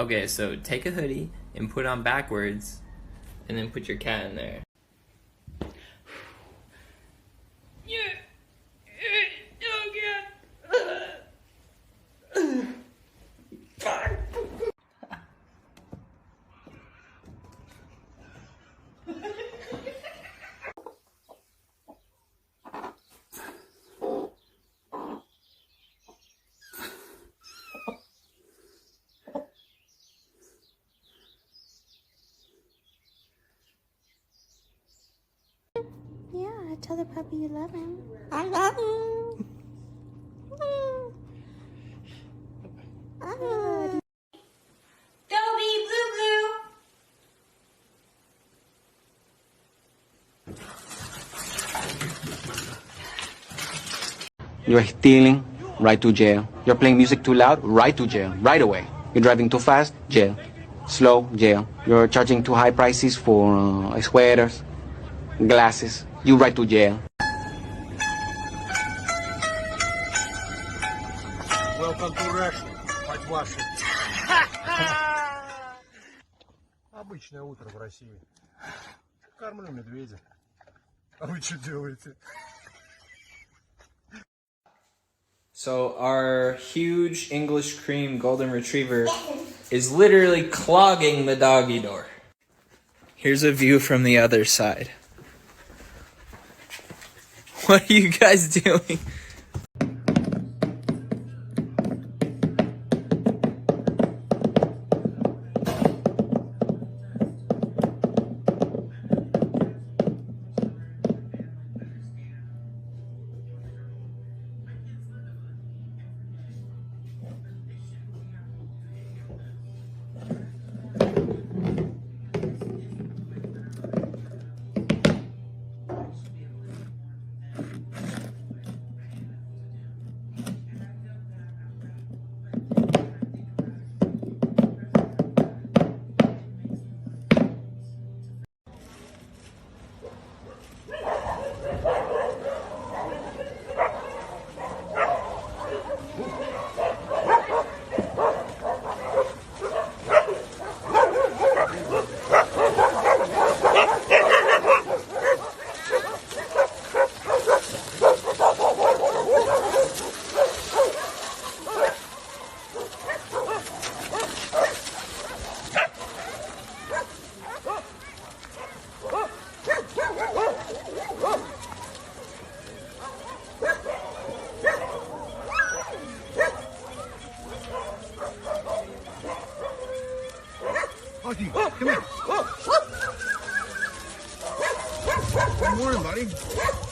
Okay, so take a hoodie and put it on backwards, and then put your cat in there. Yeah, tell the puppy you love him. I love him. Dobby, Blue Blue. You're stealing, right to jail. You're playing music too loud, right to jail, right away. You're driving too fast, jail. Slow, jail. You're charging too high prices for sweaters, glasses. You right to jail. Welcome to Russia. Хоть ваши. Обычное утро в России. Кормлю медведя. А вы что делаете? So our huge English cream golden retriever is literally clogging the doggy door. Here's a view from the other side. What are you guys doing? Augie, come here. Good morning, buddy.